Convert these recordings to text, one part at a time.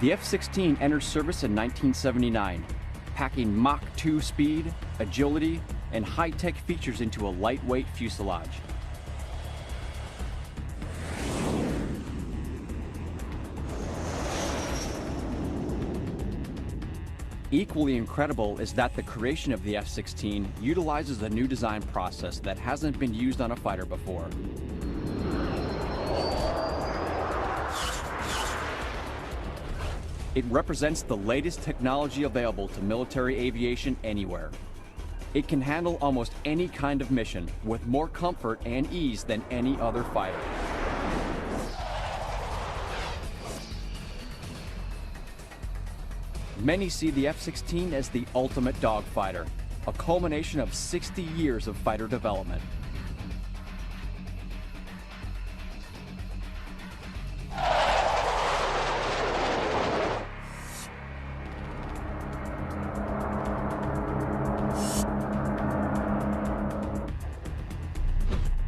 The F-16 entered service in 1979, packing Mach 2 speed, agility, and high-tech features into a lightweight fuselage. Equally incredible is that the creation of the F-16 utilizes a new design process that hasn't been used on a fighter before. It represents the latest technology available to military aviation anywhere. It can handle almost any kind of mission with more comfort and ease than any other fighter. Many see the F-16 as the ultimate dogfighter, a culmination of 60 years of fighter development.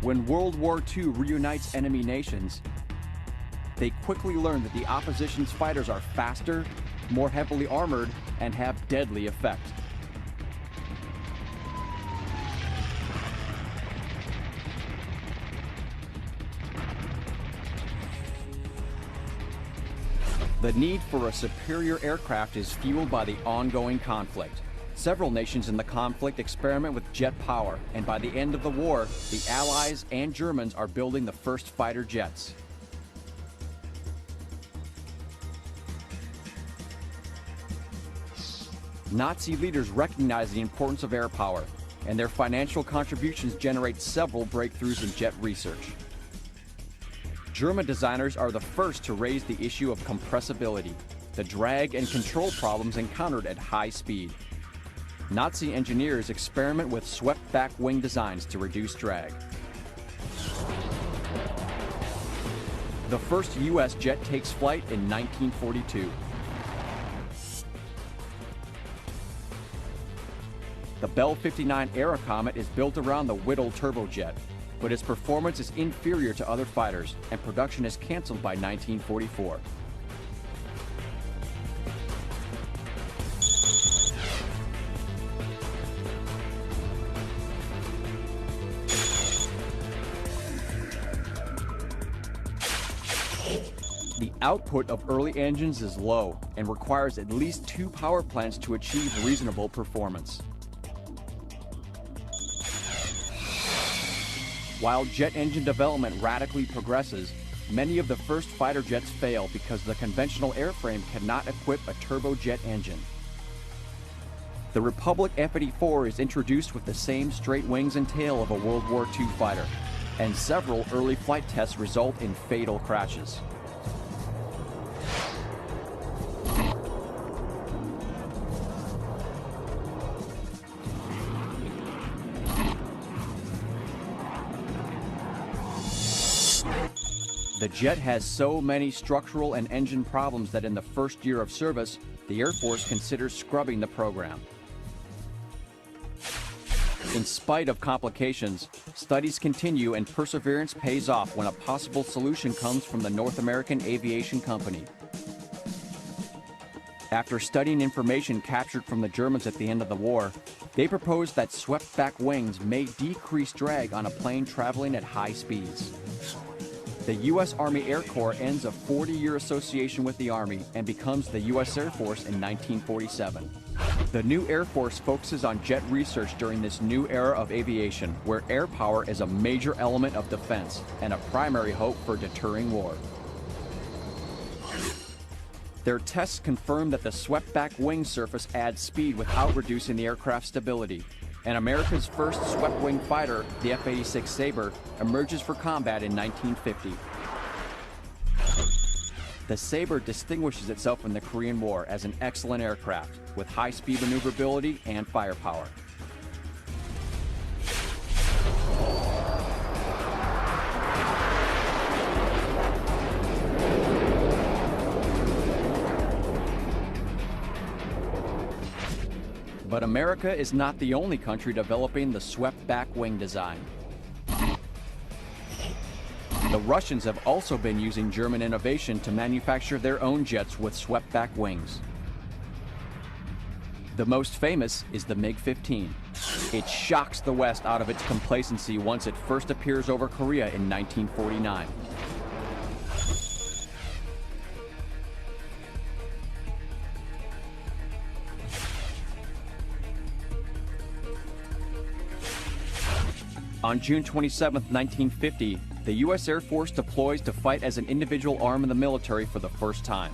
When World War II reunites enemy nations, they quickly learn that the opposition's fighters are faster, more heavily armored, and have deadly effect. The need for a superior aircraft is fueled by the ongoing conflict. Several nations in the conflict experiment with jet power, and by the end of the war, the Allies and Germans are building the first fighter jets. Nazi leaders recognize the importance of air power, and their financial contributions generate several breakthroughs in jet research. German designers are the first to raise the issue of compressibility, the drag and control problems encountered at high speed. Nazi engineers experiment with swept-back wing designs to reduce drag. The first U.S. jet takes flight in 1942. The Bell 59 Aerocomet is built around the Whittle turbojet, but its performance is inferior to other fighters, and production is canceled by 1944. The output of early engines is low and requires at least 2 power plants to achieve reasonable performance. While jet engine development radically progresses, many of the first fighter jets fail because the conventional airframe cannot equip a turbojet engine. The Republic F-84 is introduced with the same straight wings and tail of a World War II fighter, and several early flight tests result in fatal crashes. The jet has so many structural and engine problems that in the first year of service, the Air Force considers scrubbing the program. In spite of complications, studies continue and perseverance pays off when a possible solution comes from the North American Aviation Company. After studying information captured from the Germans at the end of the war, they proposed that swept-back wings may decrease drag on a plane traveling at high speeds. The U.S. Army Air Corps ends a 40-year association with the Army and becomes the U.S. Air Force in 1947. The new Air Force focuses on jet research during this new era of aviation, where air power is a major element of defense and a primary hope for deterring war. Their tests confirm that the swept-back wing surface adds speed without reducing the aircraft's stability. And America's first swept-wing fighter, the F-86 Sabre, emerges for combat in 1950. The Sabre distinguishes itself in the Korean War as an excellent aircraft with high-speed maneuverability and firepower. But America is not the only country developing the swept-back wing design. The Russians have also been using German innovation to manufacture their own jets with swept-back wings. The most famous is the MiG-15. It shocks the West out of its complacency once it first appears over Korea in 1949. On June 27, 1950, the U.S. Air Force deploys to fight as an individual arm in the military for the first time.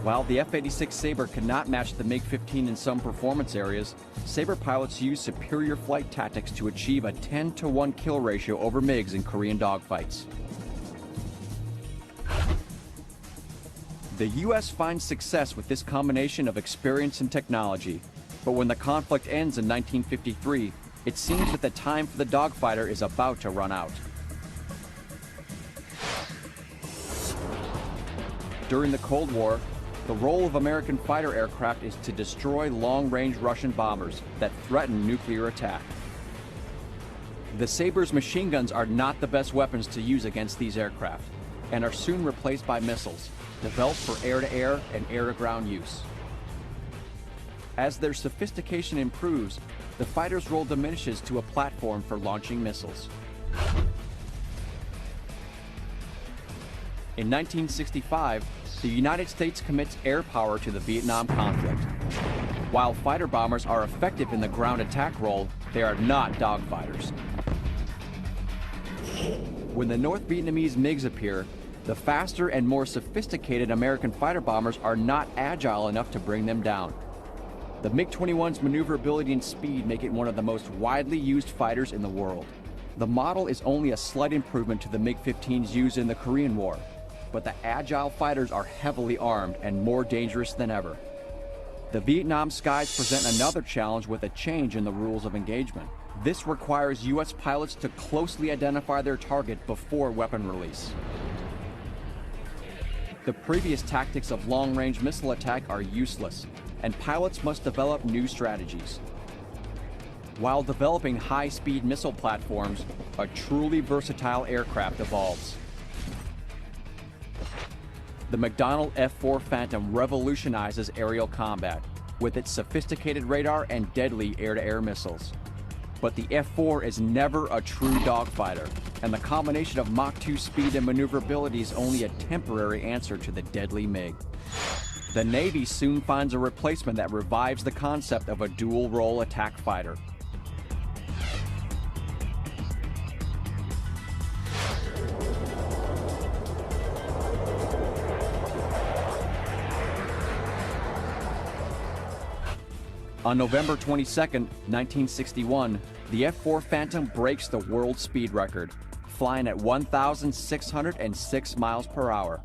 While the F-86 Sabre could not match the MiG-15 in some performance areas, Sabre pilots used superior flight tactics to achieve a 10-to-1 kill ratio over MiGs in Korean dogfights. The U.S. finds success with this combination of experience and technology, but when the conflict ends in 1953, it seems that the time for the dogfighter is about to run out. During the Cold War, the role of American fighter aircraft is to destroy long-range Russian bombers that threaten nuclear attack. The Sabre's machine guns are not the best weapons to use against these aircraft, and are soon replaced by missiles, developed for air-to-air and air-to-ground use. As their sophistication improves, the fighter's role diminishes to a platform for launching missiles. In 1965, the United States commits air power to the Vietnam conflict. While fighter bombers are effective in the ground attack role, they are not dogfighters. When the North Vietnamese MiGs appear, the faster and more sophisticated American fighter bombers are not agile enough to bring them down. The MiG-21's maneuverability and speed make it one of the most widely used fighters in the world. The model is only a slight improvement to the MiG-15s used in the Korean War, but the agile fighters are heavily armed and more dangerous than ever. The Vietnam skies present another challenge with a change in the rules of engagement. This requires U.S. pilots to closely identify their target before weapon release. The previous tactics of long-range missile attack are useless, and pilots must develop new strategies. While developing high-speed missile platforms, a truly versatile aircraft evolves. The McDonnell F-4 Phantom revolutionizes aerial combat with its sophisticated radar and deadly air-to-air missiles. But the F-4 is never a true dogfighter, and the combination of Mach 2 speed and maneuverability is only a temporary answer to the deadly MiG. The Navy soon finds a replacement that revives the concept of a dual-role attack fighter. On November 22, 1961, the F-4 Phantom breaks the world speed record, flying at 1,606 miles per hour.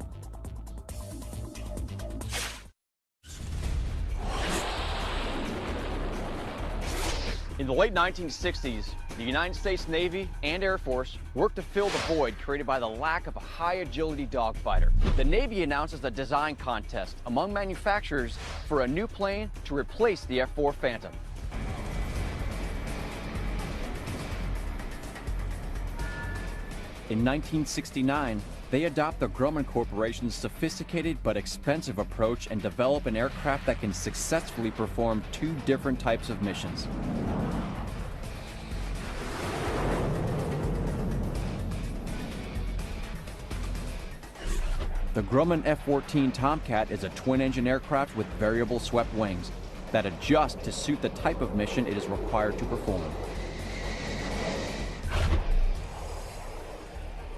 In the late 1960s, the United States Navy and Air Force worked to fill the void created by the lack of a high-agility dogfighter. The Navy announces a design contest among manufacturers for a new plane to replace the F-4 Phantom. In 1969, they adopt the Grumman Corporation's sophisticated but expensive approach and develop an aircraft that can successfully perform two different types of missions. The Grumman F-14 Tomcat is a twin-engine aircraft with variable swept wings that adjust to suit the type of mission it is required to perform.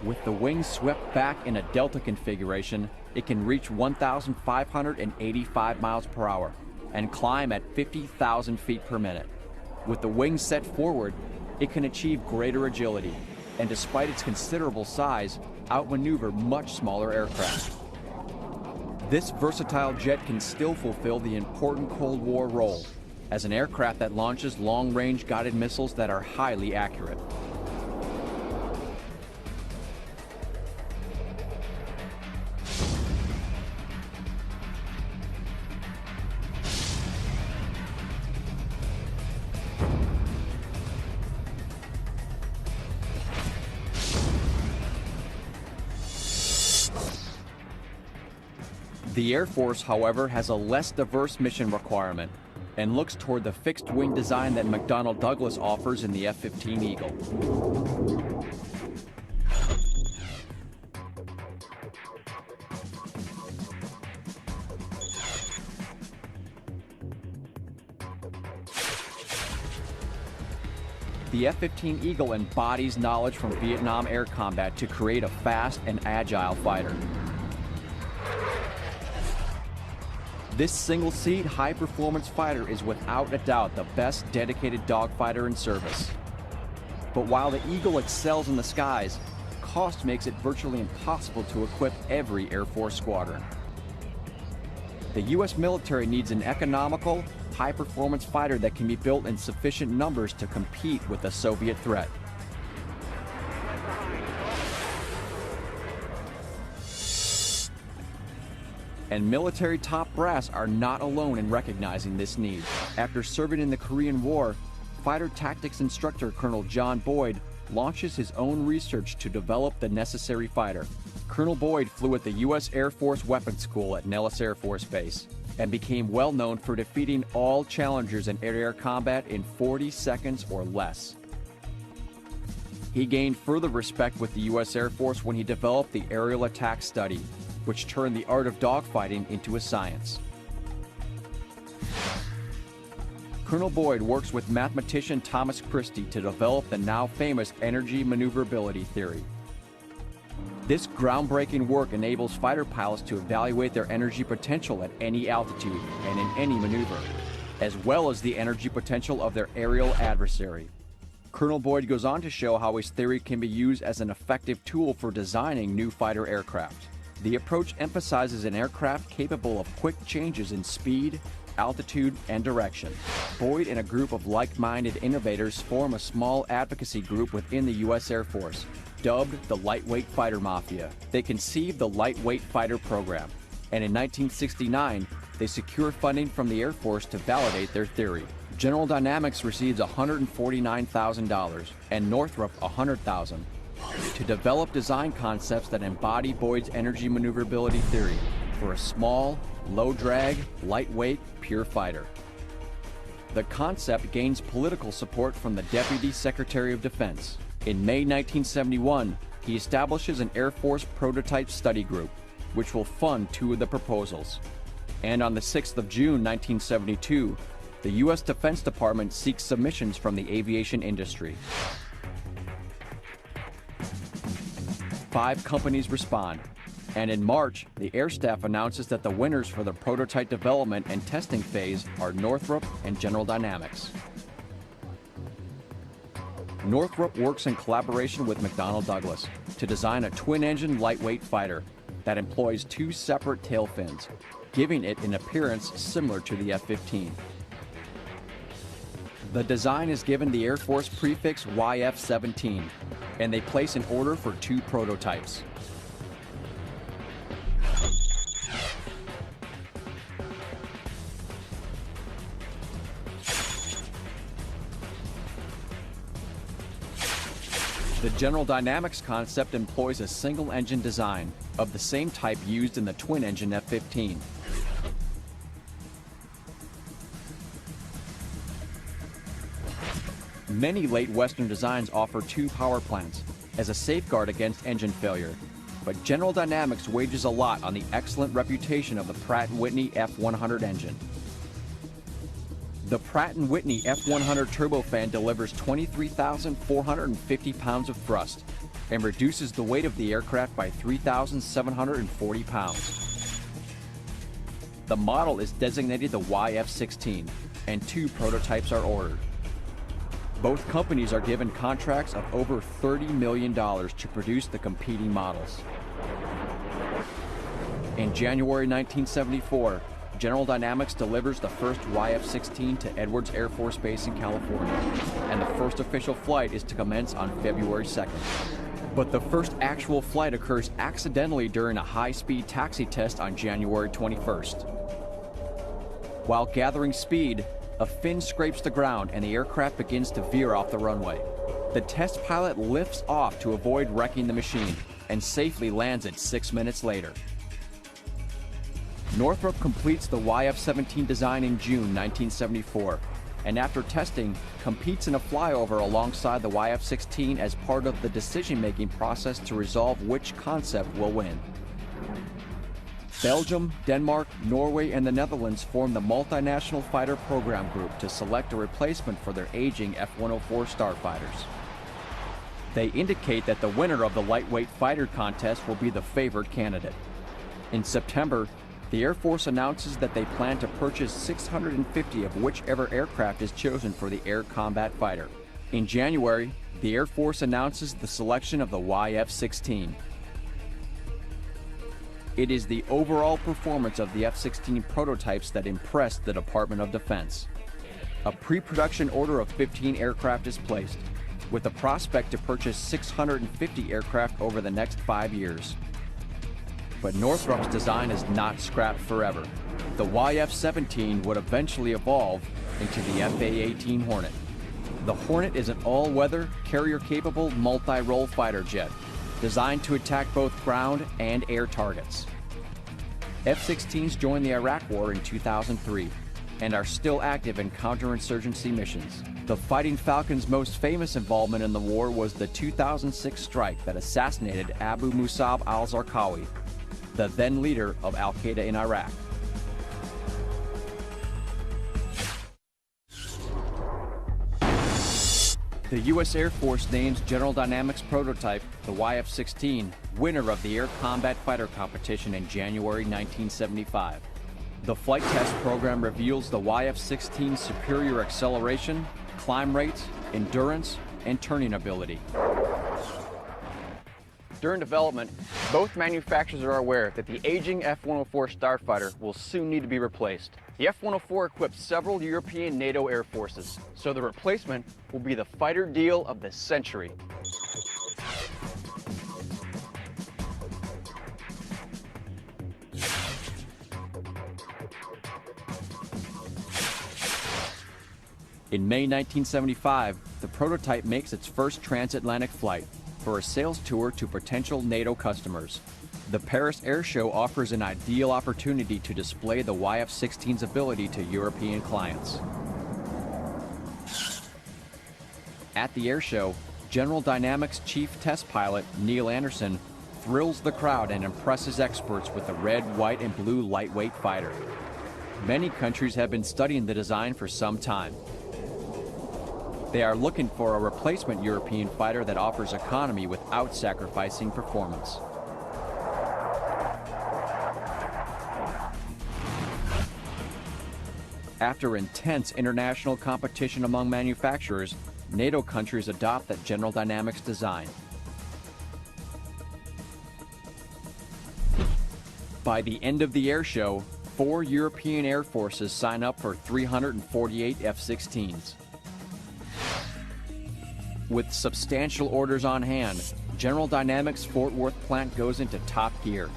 With the wings swept back in a delta configuration, it can reach 1,585 miles per hour and climb at 50,000 feet per minute. With the wings set forward, it can achieve greater agility, and despite its considerable size, outmaneuver much smaller aircraft. This versatile jet can still fulfill the important Cold War role as an aircraft that launches long-range guided missiles that are highly accurate. The Air Force, however, has a less diverse mission requirement and looks toward the fixed-wing design that McDonnell Douglas offers in the F-15 Eagle. The F-15 Eagle embodies knowledge from Vietnam air combat to create a fast and agile fighter. This single-seat, high-performance fighter is without a doubt the best dedicated dogfighter in service. But while the Eagle excels in the skies, cost makes it virtually impossible to equip every Air Force squadron. The U.S. military needs an economical, high-performance fighter that can be built in sufficient numbers to compete with the Soviet threat. And military top brass are not alone in recognizing this need. After serving in the Korean War, fighter tactics instructor Colonel John Boyd launches his own research to develop the necessary fighter. Colonel Boyd flew at the U.S. Air Force Weapons School at Nellis Air Force Base and became well known for defeating all challengers in air-to-air combat in 40 seconds or less. He gained further respect with the U.S. Air Force when he developed the aerial attack study, which turned the art of dogfighting into a science. Colonel Boyd works with mathematician Thomas Christie to develop the now famous energy maneuverability theory. This groundbreaking work enables fighter pilots to evaluate their energy potential at any altitude and in any maneuver, as well as the energy potential of their aerial adversary. Colonel Boyd goes on to show how his theory can be used as an effective tool for designing new fighter aircraft. The approach emphasizes an aircraft capable of quick changes in speed, altitude, and direction. Boyd and a group of like-minded innovators form a small advocacy group within the U.S. Air Force, dubbed the Lightweight Fighter Mafia. They conceived the Lightweight Fighter program, and in 1969, they secured funding from the Air Force to validate their theory. General Dynamics receives $149,000 and Northrop $100,000 to develop design concepts that embody Boyd's energy maneuverability theory for a small, low-drag, lightweight, pure fighter. The concept gains political support from the Deputy Secretary of Defense. In May 1971, he establishes an Air Force prototype study group, which will fund 2 of the proposals. And on the 6th of June 1972, the U.S. Defense Department seeks submissions from the aviation industry. 5 companies respond, and in March, the Air Staff announces that the winners for the prototype development and testing phase are Northrop and General Dynamics. Northrop works in collaboration with McDonnell Douglas to design a twin-engine lightweight fighter that employs 2 separate tail fins, giving it an appearance similar to the F-15. The design is given the Air Force prefix YF-17, and they place an order for 2 prototypes. The General Dynamics concept employs a single-engine design of the same type used in the twin-engine F-15. Many late Western designs offer 2 power plants as a safeguard against engine failure, but General Dynamics wages a lot on the excellent reputation of the Pratt & Whitney F-100 engine. The Pratt & Whitney F-100 turbofan delivers 23,450 pounds of thrust and reduces the weight of the aircraft by 3,740 pounds. The model is designated the YF-16, and 2 prototypes are ordered. Both companies are given contracts of over $30 million to produce the competing models. In January 1974, General Dynamics delivers the first YF-16 to Edwards Air Force Base in California, and the first official flight is to commence on February 2nd. But the first actual flight occurs accidentally during a high-speed taxi test on January 21st. While gathering speed, a fin scrapes the ground and the aircraft begins to veer off the runway. The test pilot lifts off to avoid wrecking the machine and safely lands it 6 minutes later. Northrop completes the YF-17 design in June 1974, and after testing, competes in a flyover alongside the YF-16 as part of the decision-making process to resolve which concept will win. Belgium, Denmark, Norway, and the Netherlands formed the Multinational Fighter Program Group to select a replacement for their aging F-104 starfighters. They indicate that the winner of the lightweight fighter contest will be the favored candidate. In September, the Air Force announces that they plan to purchase 650 of whichever aircraft is chosen for the Air Combat Fighter. In January, the Air Force announces the selection of the YF-16. It is the overall performance of the F-16 prototypes that impressed the Department of Defense. A pre-production order of 15 aircraft is placed, with the prospect to purchase 650 aircraft over the next 5 years. But Northrop's design is not scrapped forever. The YF-17 would eventually evolve into the F/A-18 Hornet. The Hornet is an all-weather, carrier-capable, multi-role fighter jet, designed to attack both ground and air targets. F-16s joined the Iraq War in 2003 and are still active in counterinsurgency missions. The Fighting Falcon's most famous involvement in the war was the 2006 strike that assassinated Abu Musab al-Zarqawi, the then leader of al-Qaeda in Iraq. The U.S. Air Force names General Dynamics prototype, the YF-16, winner of the Air Combat Fighter competition in January 1975. The flight test program reveals the YF-16's superior acceleration, climb rates, endurance, and turning ability. During development, both manufacturers are aware that the aging F-104 starfighter will soon need to be replaced. The F-104 equips several European NATO air forces, so the replacement will be the fighter deal of the century. In May 1975, the prototype makes its first transatlantic flight for a sales tour to potential NATO customers. The Paris Air Show offers an ideal opportunity to display the YF-16's ability to European clients. At the air show, General Dynamics chief test pilot Neil Anderson thrills the crowd and impresses experts with the red, white, and blue lightweight fighter. Many countries have been studying the design for some time. They are looking for a replacement European fighter that offers economy without sacrificing performance. After intense international competition among manufacturers, NATO countries adopt that General Dynamics design. By the end of the air show, 4 European air forces sign up for 348 F-16s. With substantial orders on hand, General Dynamics' Fort Worth plant goes into top gear,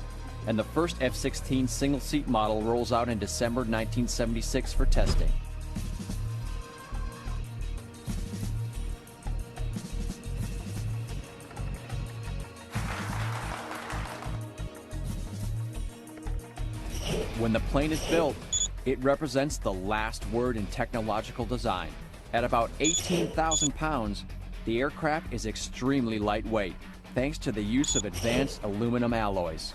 and the first F-16 single-seat model rolls out in December 1976 for testing. When the plane is built, it represents the last word in technological design. At about 18,000 pounds, the aircraft is extremely lightweight, thanks to the use of advanced aluminum alloys.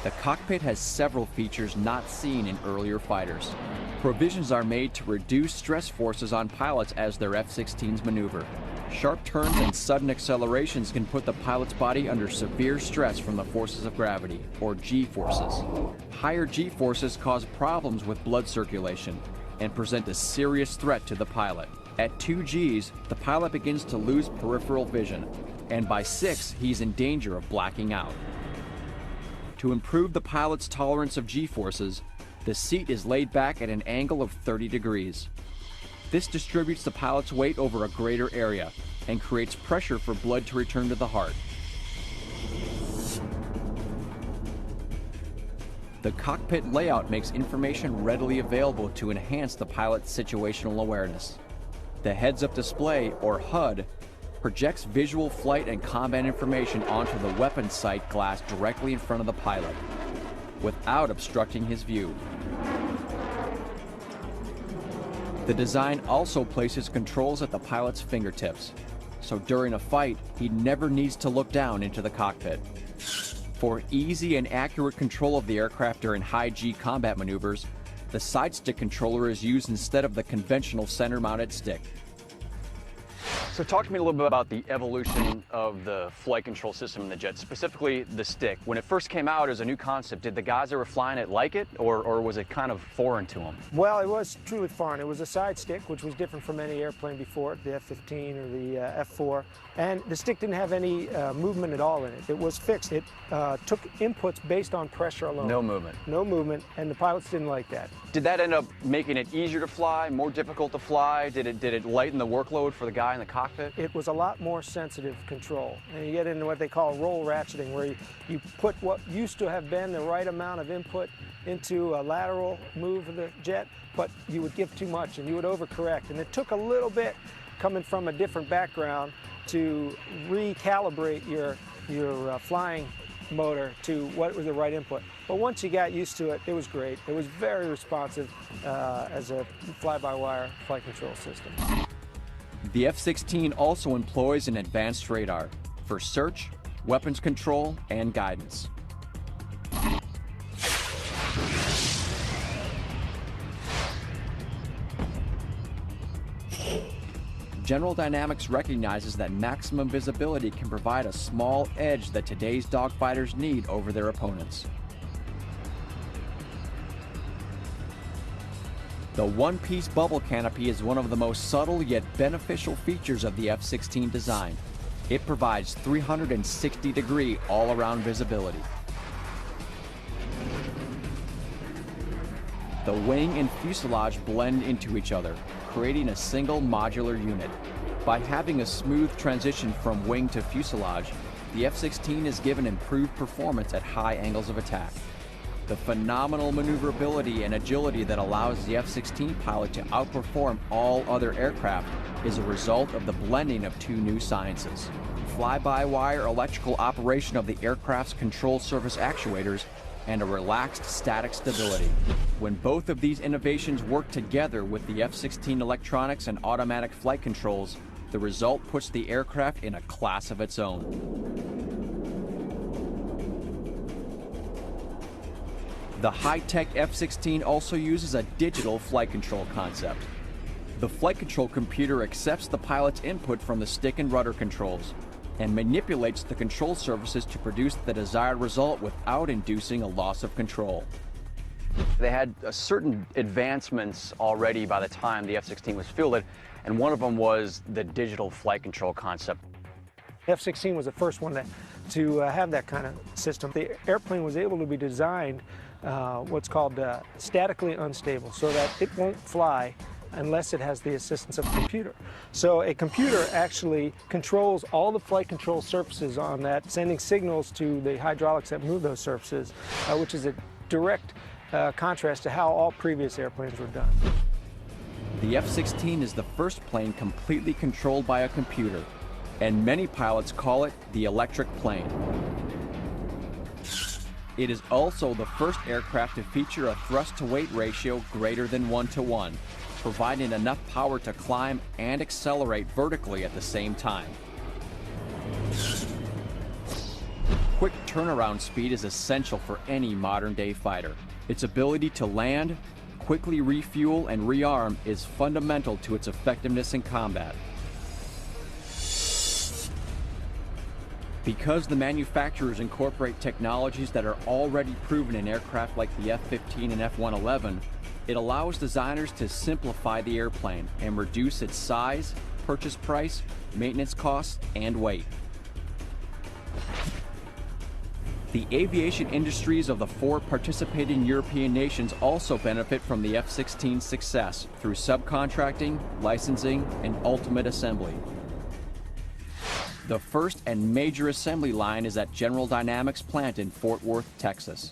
The cockpit has several features not seen in earlier fighters. Provisions are made to reduce stress forces on pilots as their F-16s maneuver. Sharp turns and sudden accelerations can put the pilot's body under severe stress from the forces of gravity, or G-forces. Higher G-forces cause problems with blood circulation and present a serious threat to the pilot. At 2 Gs, the pilot begins to lose peripheral vision, and by 6, he's in danger of blacking out. To improve the pilot's tolerance of G-forces, the seat is laid back at an angle of 30 degrees. This distributes the pilot's weight over a greater area and creates pressure for blood to return to the heart. The cockpit layout makes information readily available to enhance the pilot's situational awareness. The heads-up display, or HUD, projects visual flight and combat information onto the weapons sight glass directly in front of the pilot. without obstructing his view. The design also places controls at the pilot's fingertips, so during a fight, he never needs to look down into the cockpit. For easy and accurate control of the aircraft during high-G combat maneuvers, the side stick controller is used instead of the conventional center-mounted stick. So talk to me a little bit about the evolution of the flight control system in the jet, specifically the stick. When it first came out as a new concept, did the guys that were flying it like it, or was it kind of foreign to them? Well, it was truly foreign. It was a side stick, which was different from any airplane before it, the F-15 or the F-4. And the stick didn't have any movement at all in it. It was fixed. It took inputs based on pressure alone. No movement. No movement, and the pilots didn't like that. Did that end up making it easier to fly, more difficult to fly? Did it lighten the workload for the guy in the cockpit? It was a lot more sensitive control. And you get into what they call roll ratcheting, where you put what used to have been the right amount of input into a lateral move of the jet, but you would give too much and you would overcorrect. And it took a little bit, coming from a different background, to recalibrate your flying motor to what was the right input. But once you got used to it, it was great. It was very responsive as a fly-by-wire flight control system. The F-16 also employs an advanced radar for search, weapons control, and guidance. General Dynamics recognizes that maximum visibility can provide a small edge that today's dogfighters need over their opponents. The one-piece bubble canopy is one of the most subtle yet beneficial features of the F-16 design. It provides 360-degree all-around visibility. The wing and fuselage blend into each other, creating a single modular unit. By having a smooth transition from wing to fuselage, the F-16 is given improved performance at high angles of attack. The phenomenal maneuverability and agility that allows the F-16 pilot to outperform all other aircraft is a result of the blending of two new sciences: fly-by-wire electrical operation of the aircraft's control surface actuators and a relaxed static stability. When both of these innovations work together with the F-16 electronics and automatic flight controls, the result puts the aircraft in a class of its own. The high-tech F-16 also uses a digital flight control concept. The flight control computer accepts the pilot's input from the stick and rudder controls and manipulates the control surfaces to produce the desired result without inducing a loss of control. They had certain advancements already by the time the F-16 was fielded, and one of them was the digital flight control concept. F-16 was the first one to have that kind of system. The airplane was able to be designed what's called statically unstable, so that it won't fly unless it has the assistance of a computer. So a computer actually controls all the flight control surfaces on that, sending signals to the hydraulics that move those surfaces, which is a direct contrast to how all previous airplanes were done. The F-16 is the first plane completely controlled by a computer, and many pilots call it the electric plane. It is also the first aircraft to feature a thrust-to-weight ratio greater than 1:1, providing enough power to climb and accelerate vertically at the same time. Quick turnaround speed is essential for any modern-day fighter. Its ability to land, quickly refuel, and rearm is fundamental to its effectiveness in combat. Because the manufacturers incorporate technologies that are already proven in aircraft like the F-15 and F-111, it allows designers to simplify the airplane and reduce its size, purchase price, maintenance costs, and weight. The aviation industries of the 4 participating European nations also benefit from the F-16's success through subcontracting, licensing, and ultimate assembly. The first and major assembly line is at General Dynamics plant in Fort Worth, Texas.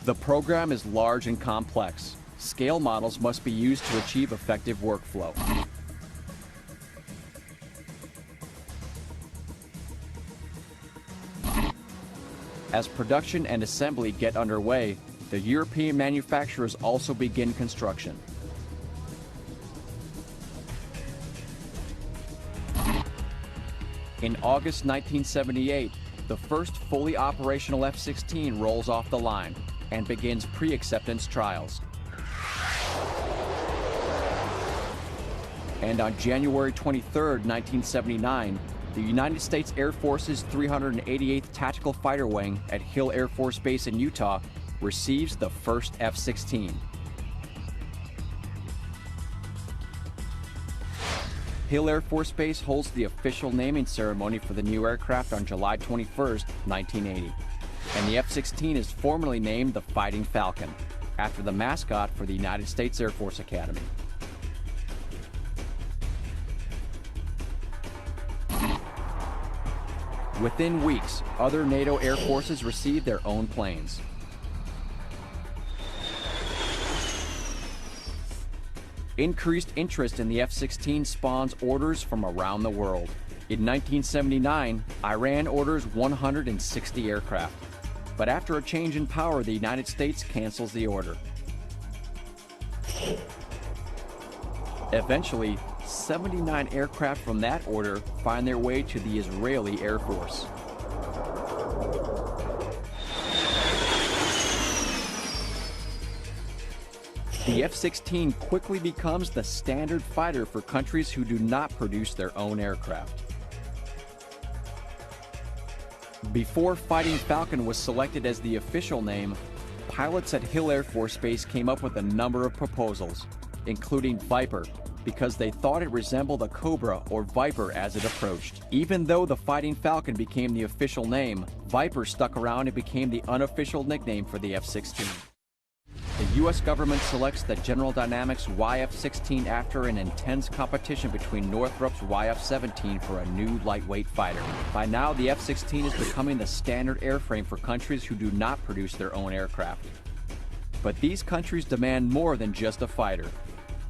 The program is large and complex. Scale models must be used to achieve effective workflow. As production and assembly get underway, The European manufacturers also begin construction. In August 1978, the first fully operational F-16 rolls off the line and begins pre-acceptance trials. And on January 23, 1979, the United States Air Force's 388th Tactical Fighter Wing at Hill Air Force Base in Utah receives the first F-16. Hill Air Force Base holds the official naming ceremony for the new aircraft on July 21, 1980. And the F-16 is formally named the Fighting Falcon, after the mascot for the United States Air Force Academy. Within weeks, other NATO air forces received their own planes. Increased interest in the F-16 spawns orders from around the world. In 1979, Iran orders 160 aircraft. But after a change in power, the United States cancels the order. Eventually, 79 aircraft from that order find their way to the Israeli Air Force. The F-16 quickly becomes the standard fighter for countries who do not produce their own aircraft. Before Fighting Falcon was selected as the official name, pilots at Hill Air Force Base came up with a number of proposals, including Viper, because they thought it resembled a Cobra or Viper as it approached. Even though the Fighting Falcon became the official name, Viper stuck around and became the unofficial nickname for the F-16. The U.S. government selects the General Dynamics YF-16 after an intense competition between Northrop's YF-17 for a new lightweight fighter. By now, the F-16 is becoming the standard airframe for countries who do not produce their own aircraft. But these countries demand more than just a fighter.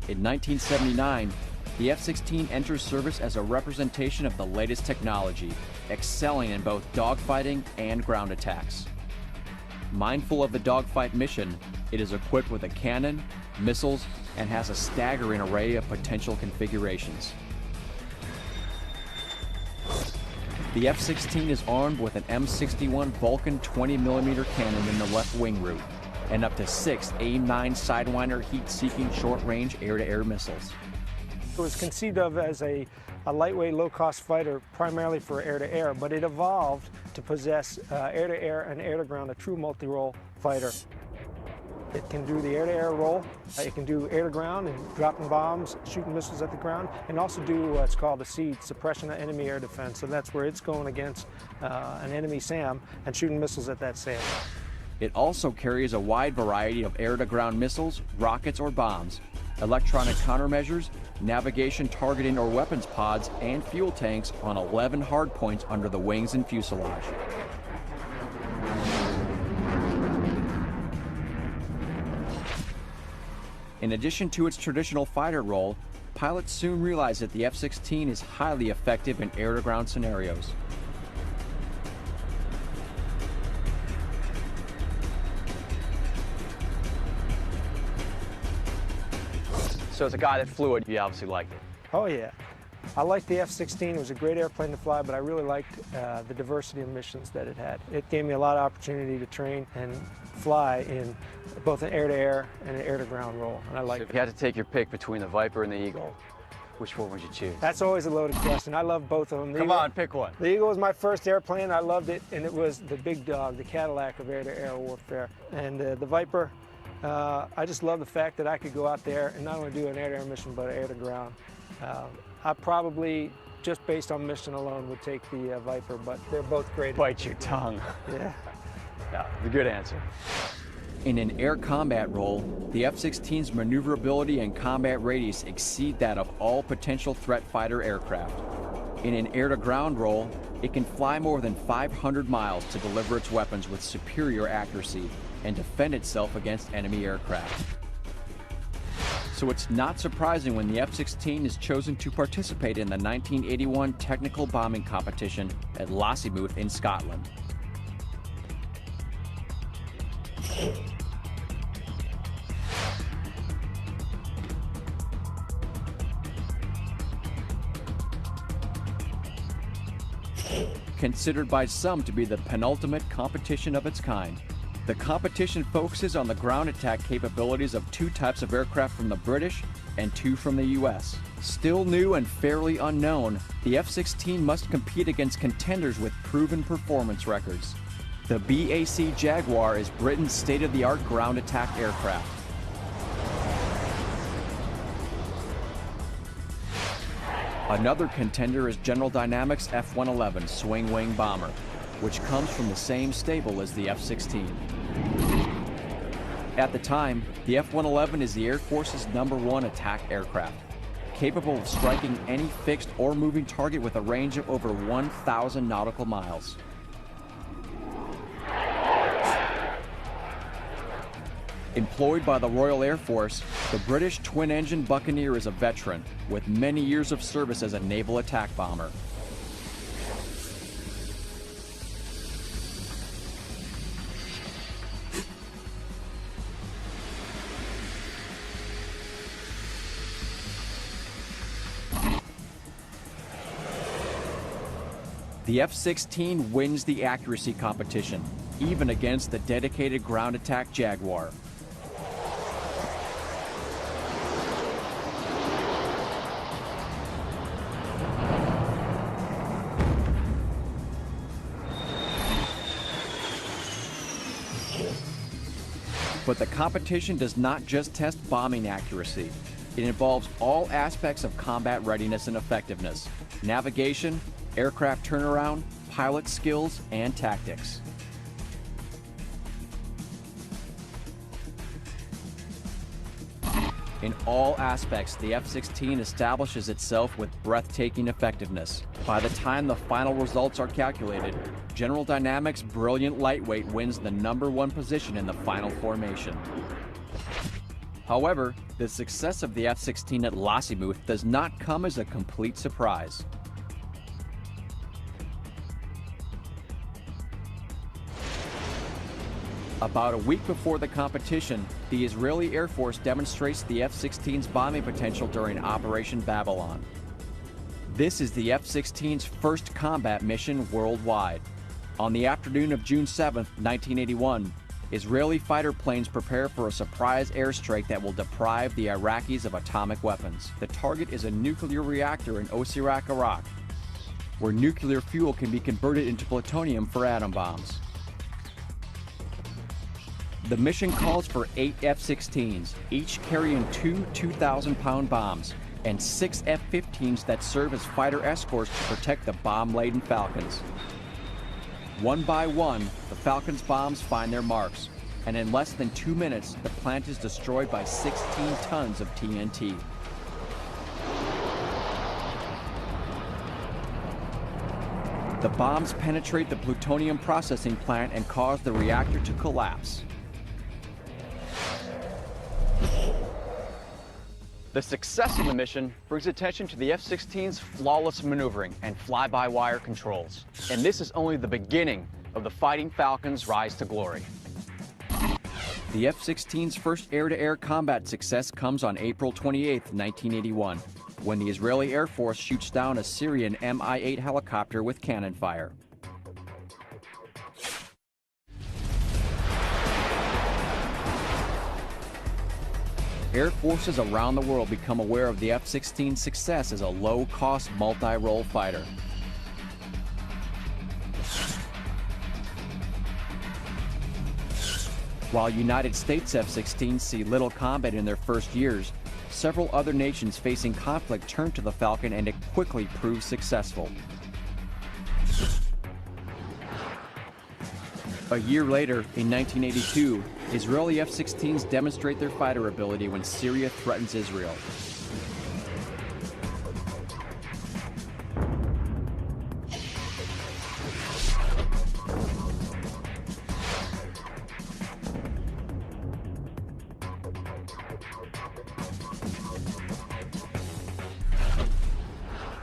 In 1979, the F-16 enters service as a representation of the latest technology, excelling in both dogfighting and ground attacks. Mindful of the dogfight mission, it is equipped with a cannon, missiles, and has a staggering array of potential configurations. The F-16 is armed with an M61 Vulcan 20mm cannon in the left wing root, and up to 6 AIM-9 Sidewinder heat-seeking short-range air-to-air missiles. It was conceived of as a lightweight, low-cost fighter primarily for air-to-air, but it evolved to possess air-to-air and air-to-ground, a true multi-role fighter. It can do the air-to-air role, it can do air-to-ground and dropping bombs, shooting missiles at the ground, and also do what's called a SEAD, suppression of enemy air defense. So that's where it's going against an enemy SAM and shooting missiles at that SAM. It also carries a wide variety of air-to-ground missiles, rockets, or bombs, electronic countermeasures, navigation targeting or weapons pods, and fuel tanks on 11 hardpoints under the wings and fuselage. In addition to its traditional fighter role, pilots soon realized that the F-16 is highly effective in air-to-ground scenarios. So as a guy that flew it, you obviously liked it. Oh yeah. I liked the F-16. It was a great airplane to fly, but I really liked the diversity of missions that it had. It gave me a lot of opportunity to train and fly in both an air-to-air and an air-to-ground role, and I liked it. If you had to take your pick between the Viper and the Eagle, which one would you choose? That's always a loaded question. I love both of them. Come on, pick one. The Eagle was my first airplane. I loved it, and it was the big dog, the Cadillac of air-to-air warfare. And the Viper, I just love the fact that I could go out there and not only do an air-to-air mission, but air-to-ground. I probably, just based on mission alone, would take the Viper, but they're both great. Bite your tongue. Yeah. Yeah, the good answer. In an air combat role, the F-16's maneuverability and combat radius exceed that of all potential threat fighter aircraft. In an air-to-ground role, it can fly more than 500 miles to deliver its weapons with superior accuracy and defend itself against enemy aircraft. So it's not surprising when the F-16 is chosen to participate in the 1981 technical bombing competition at Lossiemouth in Scotland. considered by some to be the penultimate competition of its kind. The competition focuses on the ground attack capabilities of two types of aircraft from the British and two from the US. Still new and fairly unknown, the F-16 must compete against contenders with proven performance records. The BAC Jaguar is Britain's state-of-the-art ground attack aircraft. Another contender is General Dynamics F-111 swing wing bomber, which comes from the same stable as the F-16. At the time, the F-111 is the Air Force's #1 attack aircraft, capable of striking any fixed or moving target with a range of over 1,000 nautical miles. Employed by the Royal Air Force, the British twin-engine Buccaneer is a veteran with many years of service as a naval attack bomber. The F-16 wins the accuracy competition, even against the dedicated ground attack Jaguar. But the competition does not just test bombing accuracy. It involves all aspects of combat readiness and effectiveness: navigation, aircraft turnaround, pilot skills, and tactics. In all aspects, the F-16 establishes itself with breathtaking effectiveness. By the time the final results are calculated, General Dynamics' brilliant lightweight wins the #1 position in the final formation. However, the success of the F-16 at Lossiemouth does not come as a complete surprise. About a week before the competition, the Israeli Air Force demonstrates the F-16's bombing potential during Operation Babylon. This is the F-16's first combat mission worldwide. On the afternoon of June 7, 1981, Israeli fighter planes prepare for a surprise airstrike that will deprive the Iraqis of atomic weapons. The target is a nuclear reactor in Osirak, Iraq, where nuclear fuel can be converted into plutonium for atom bombs. The mission calls for 8 F-16s, each carrying two 2,000-pound bombs, and 6 F-15s that serve as fighter escorts to protect the bomb-laden Falcons. One by one, the Falcons' bombs find their marks, and in less than 2 minutes, the plant is destroyed by 16 tons of TNT. The bombs penetrate the plutonium processing plant and cause the reactor to collapse. The success of the mission brings attention to the F-16's flawless maneuvering and fly-by-wire controls. And this is only the beginning of the Fighting Falcons' rise to glory. The F-16's first air-to-air combat success comes on April 28, 1981, when the Israeli Air Force shoots down a Syrian Mi-8 helicopter with cannon fire. Air forces around the world become aware of the F-16's success as a low-cost, multi-role fighter. While United States F-16s see little combat in their first years, several other nations facing conflict turn to the Falcon, and it quickly proves successful. A year later, in 1982, Israeli F-16s demonstrate their fighter ability when Syria threatens Israel.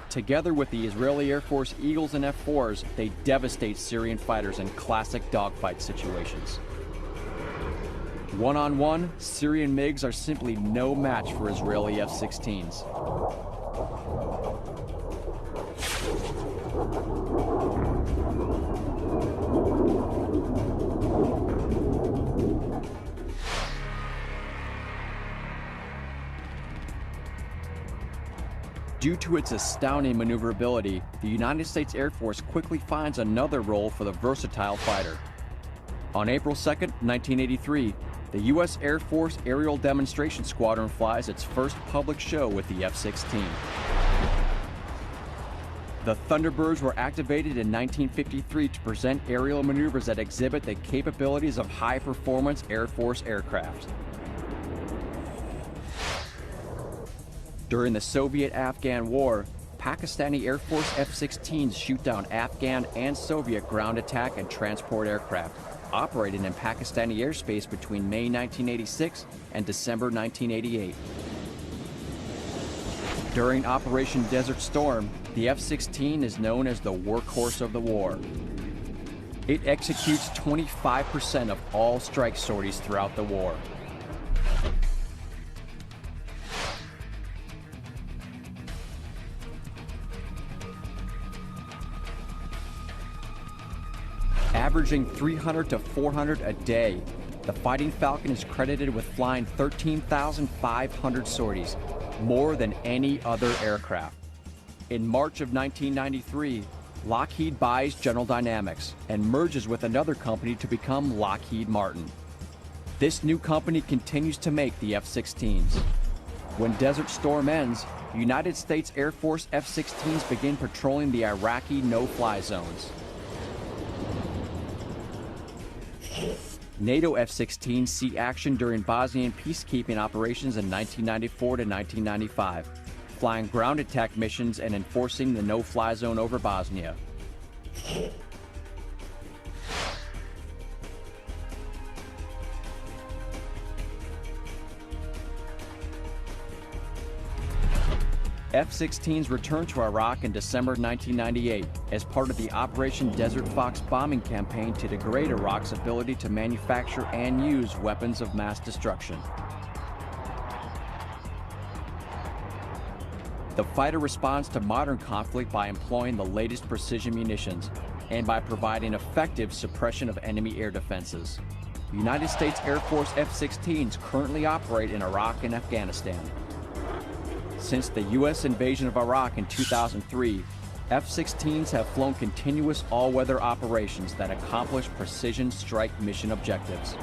Together with the Israeli Air Force Eagles and F-4s, they devastate Syrian fighters in classic dogfight situations. One-on-one, Syrian MiGs are simply no match for Israeli F-16s. Due to its astounding maneuverability, the United States Air Force quickly finds another role for the versatile fighter. On April 2, 1983, the U.S. Air Force Aerial Demonstration Squadron flies its first public show with the F-16. The Thunderbirds were activated in 1953 to present aerial maneuvers that exhibit the capabilities of high-performance Air Force aircraft. During the Soviet-Afghan War, Pakistani Air Force F-16s shoot down Afghan and Soviet ground attack and transport aircraft, operating in Pakistani airspace between May 1986 and December 1988. During Operation Desert Storm, the F-16 is known as the workhorse of the war. It executes 25% of all strike sorties throughout the war. Averaging 300 to 400 a day, the Fighting Falcon is credited with flying 13,500 sorties, more than any other aircraft. In March of 1993, Lockheed buys General Dynamics and merges with another company to become Lockheed Martin. This new company continues to make the F-16s. When Desert Storm ends, United States Air Force F-16s begin patrolling the Iraqi no-fly zones. NATO F-16s see action during Bosnian peacekeeping operations in 1994 to 1995, flying ground attack missions and enforcing the no-fly zone over Bosnia. F-16s returned to Iraq in December 1998 as part of the Operation Desert Fox bombing campaign to degrade Iraq's ability to manufacture and use weapons of mass destruction. The fighter responds to modern conflict by employing the latest precision munitions and by providing effective suppression of enemy air defenses. United States Air Force F-16s currently operate in Iraq and Afghanistan. Since the U.S. invasion of Iraq in 2003, F-16s have flown continuous all-weather operations that accomplish precision strike mission objectives.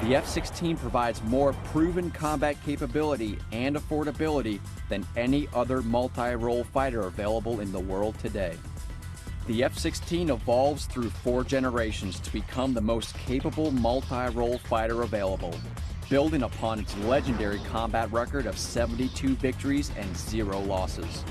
The F-16 provides more proven combat capability and affordability than any other multi-role fighter available in the world today. The F-16 evolves through 4 generations to become the most capable multi-role fighter available, building upon its legendary combat record of 72 victories and 0 losses.